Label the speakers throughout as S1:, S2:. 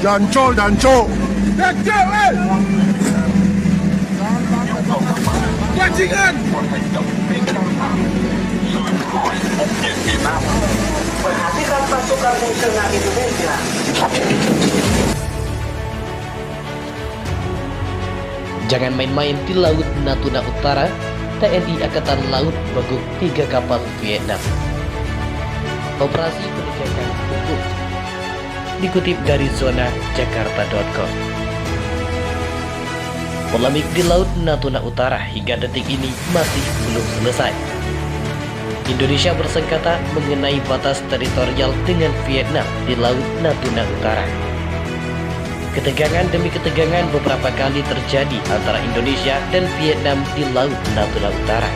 S1: Jancol, jancol.
S2: Jancol, bajingan.
S3: Perhatikan pasukan musuh Indonesia.
S4: Jangan main-main di Laut Natuna Utara. TNI Angkatan Laut beguk 3 kapal Vietnam. Operasi penegakan hukum. Dikutip dari zona jakarta.com. Polemik di Laut Natuna Utara hingga detik ini masih belum selesai. Indonesia bersengketa mengenai batas teritorial dengan Vietnam di Laut Natuna Utara. Ketegangan demi ketegangan beberapa kali terjadi antara Indonesia dan Vietnam di Laut Natuna Utara.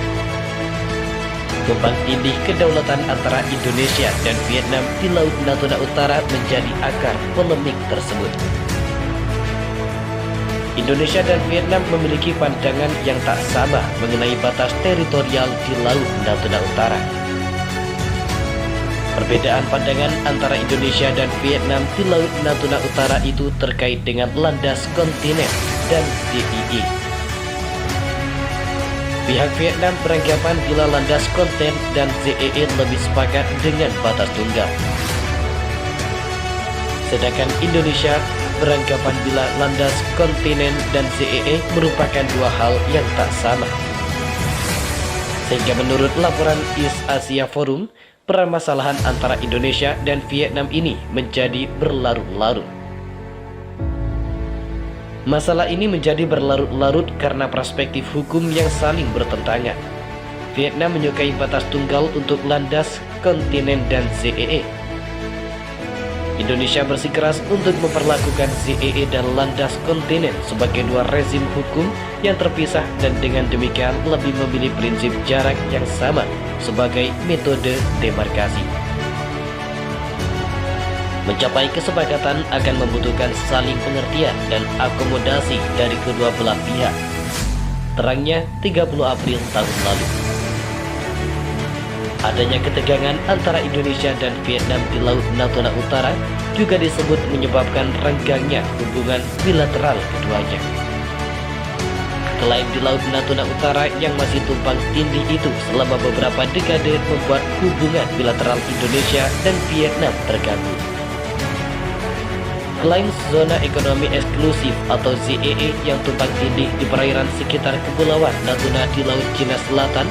S4: Tumpang tindih kedaulatan antara Indonesia dan Vietnam di Laut Natuna Utara menjadi akar polemik tersebut. Indonesia dan Vietnam memiliki pandangan yang tak sama mengenai batas teritorial di Laut Natuna Utara. Perbedaan pandangan antara Indonesia dan Vietnam di Laut Natuna Utara itu terkait dengan landas kontinen dan ZEE. Pihak Vietnam beranggapan bila landas konten dan ZEE lebih sepakat dengan batas tunggal. Sedangkan Indonesia beranggapan bila landas kontinen dan ZEE merupakan dua hal yang tak sama. Sehingga menurut laporan East Asia Forum, permasalahan antara Indonesia dan Vietnam ini menjadi berlarut-larut. Masalah ini menjadi berlarut-larut karena perspektif hukum yang saling bertentangan. Vietnam menyukai batas tunggal untuk landas, kontinen, dan ZEE. Indonesia bersikeras untuk memperlakukan ZEE dan landas kontinen sebagai dua rezim hukum yang terpisah dan dengan demikian lebih memilih prinsip jarak yang sama sebagai metode demarkasi. Mencapai kesepakatan akan membutuhkan saling pengertian dan akomodasi dari kedua belah pihak. Terangnya 30 April tahun lalu. Adanya ketegangan antara Indonesia dan Vietnam di Laut Natuna Utara juga disebut menyebabkan renggangnya hubungan bilateral keduanya. Selain di Laut Natuna Utara yang masih tumpang tindih itu selama beberapa dekade membuat hubungan bilateral Indonesia dan Vietnam terganggu. Selain zona ekonomi eksklusif atau ZEE yang tumpang tindih di perairan sekitar Kepulauan Natuna di Laut Cina Selatan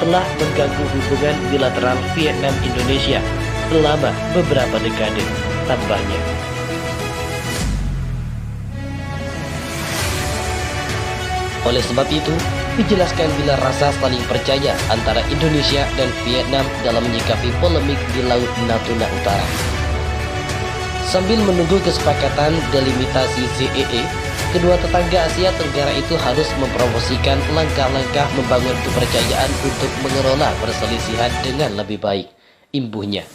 S4: telah mengganggu hubungan bilateral Vietnam-Indonesia selama beberapa dekade, tambahnya. Oleh sebab itu, dijelaskan bila rasa saling percaya antara Indonesia dan Vietnam dalam menyikapi polemik di Laut Natuna Utara. Sambil menunggu kesepakatan delimitasi ZEE, kedua tetangga Asia Tenggara itu harus mempromosikan langkah-langkah membangun kepercayaan untuk mengelola perselisihan dengan lebih baik, imbuhnya.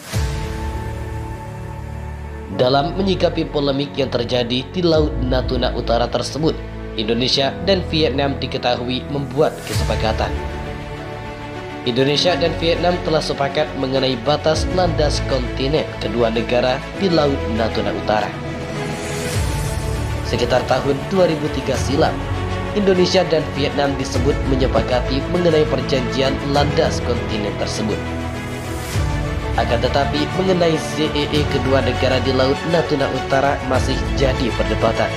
S4: Dalam menyikapi polemik yang terjadi di Laut Natuna Utara tersebut, Indonesia dan Vietnam diketahui membuat kesepakatan. Indonesia dan Vietnam telah sepakat mengenai batas landas kontinen kedua negara di Laut Natuna Utara. Sekitar tahun 2003 silam, Indonesia dan Vietnam disebut menyepakati mengenai perjanjian landas kontinen tersebut. Akan tetapi mengenai ZEE kedua negara di Laut Natuna Utara masih jadi perdebatan.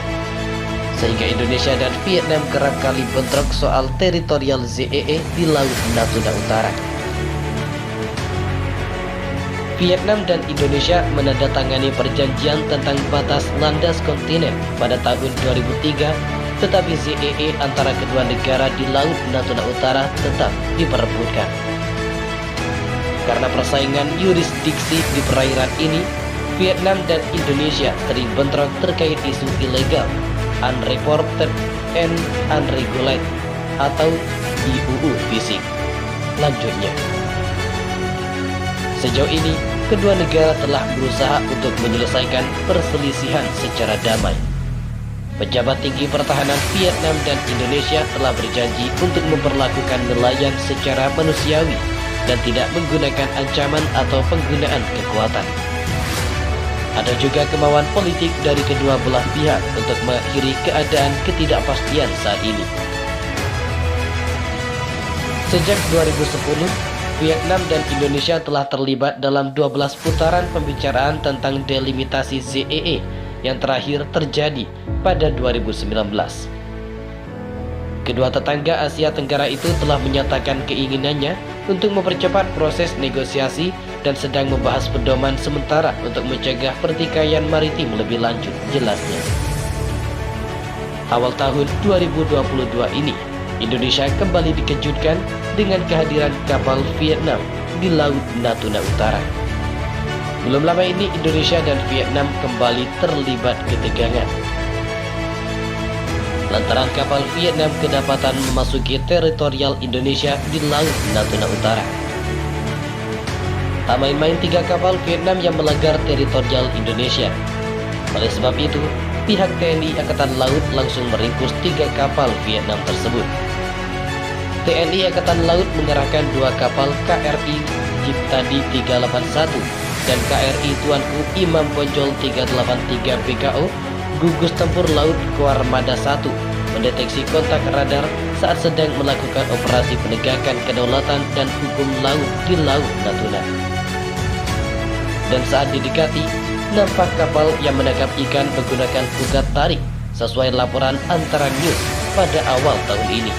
S4: Sehingga Indonesia dan Vietnam kerap kali bentrok soal teritorial ZEE di Laut Natuna Utara. Vietnam dan Indonesia menandatangani perjanjian tentang batas landas kontinen pada tahun 2003, tetapi ZEE antara kedua negara di Laut Natuna Utara tetap diperebutkan. Karena persaingan yurisdiksi di perairan ini, Vietnam dan Indonesia sering bentrok terkait isu ilegal, unreported and unregulated atau IUU fishing. Lanjutnya, sejauh ini kedua negara telah berusaha untuk menyelesaikan perselisihan secara damai. Pejabat tinggi pertahanan Vietnam dan Indonesia telah berjanji untuk memperlakukan nelayan secara manusiawi dan tidak menggunakan ancaman atau penggunaan kekuatan. Ada juga kemauan politik dari kedua belah pihak untuk mengakhiri keadaan ketidakpastian saat ini. Sejak 2010, Vietnam dan Indonesia telah terlibat dalam 12 putaran pembicaraan tentang delimitasi ZEE yang terakhir terjadi pada 2019. Kedua tetangga Asia Tenggara itu telah menyatakan keinginannya untuk mempercepat proses negosiasi dan sedang membahas pedoman sementara untuk mencegah pertikaian maritim lebih lanjut, jelasnya. Awal tahun 2022 ini, Indonesia kembali dikejutkan dengan kehadiran kapal Vietnam di Laut Natuna Utara. Belum lama ini Indonesia dan Vietnam kembali terlibat ketegangan lantaran kapal Vietnam kedapatan memasuki teritorial Indonesia di Laut Natuna Utara. Tak main-main 3 kapal Vietnam yang melanggar teritorial Indonesia. Oleh sebab itu, pihak TNI Angkatan Laut langsung meringkus 3 kapal Vietnam tersebut. TNI Angkatan Laut mengerahkan 2 kapal KRI Ciptadi 381 dan KRI Tuanku Imam Bonjol 383 BKO gugus tempur laut Kuarmada 1 mendeteksi kontak radar saat sedang melakukan operasi penegakan kedaulatan dan hukum laut di Laut Natuna. Dan saat didekati, nampak kapal yang menangkap ikan menggunakan pukat tarik sesuai laporan Antara News pada awal tahun ini.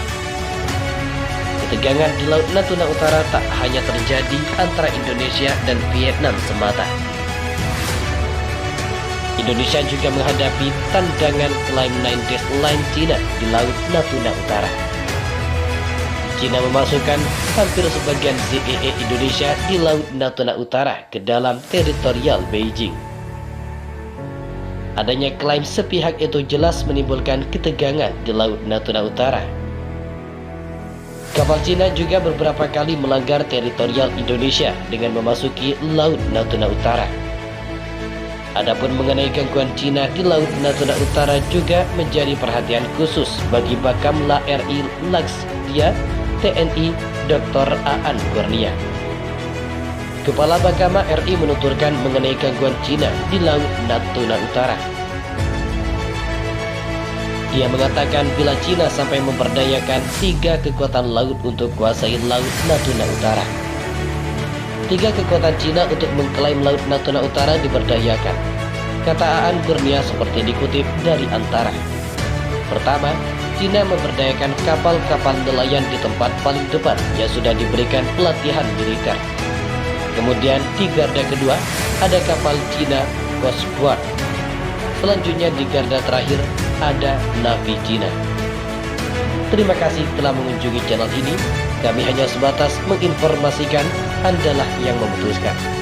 S4: Ketegangan di Laut Natuna Utara tak hanya terjadi antara Indonesia dan Vietnam semata. Indonesia juga menghadapi tantangan klaim 9 Dash Line Cina di Laut Natuna Utara. Cina memasukkan hampir sebagian ZEE Indonesia di Laut Natuna Utara ke dalam teritorial Beijing. Adanya klaim sepihak itu jelas menimbulkan ketegangan di Laut Natuna Utara. Kapal Cina juga beberapa kali melanggar teritorial Indonesia dengan memasuki Laut Natuna Utara. Adapun mengenai gangguan Cina di Laut Natuna Utara juga menjadi perhatian khusus bagi Bakamla RI Laksdia TNI Dr. Aan Kurnia. Kepala Bakama RI menuturkan mengenai gangguan Cina di Laut Natuna Utara. Dia mengatakan bila Cina sampai memperdayakan 3 kekuatan laut untuk kuasai Laut Natuna Utara. 3 kekuatan Cina untuk mengklaim Laut Natuna Utara diberdayakan, kata Aan Kurnia seperti dikutip dari Antara. Pertama, Cina memberdayakan kapal-kapal nelayan di tempat paling depan yang sudah diberikan pelatihan militer. Kemudian di garda kedua ada kapal Cina Coast Guard. Selanjutnya di garda terakhir ada Navi Cina. Terima kasih telah mengunjungi channel ini. Kami hanya sebatas menginformasikan, Andalah yang memutuskan.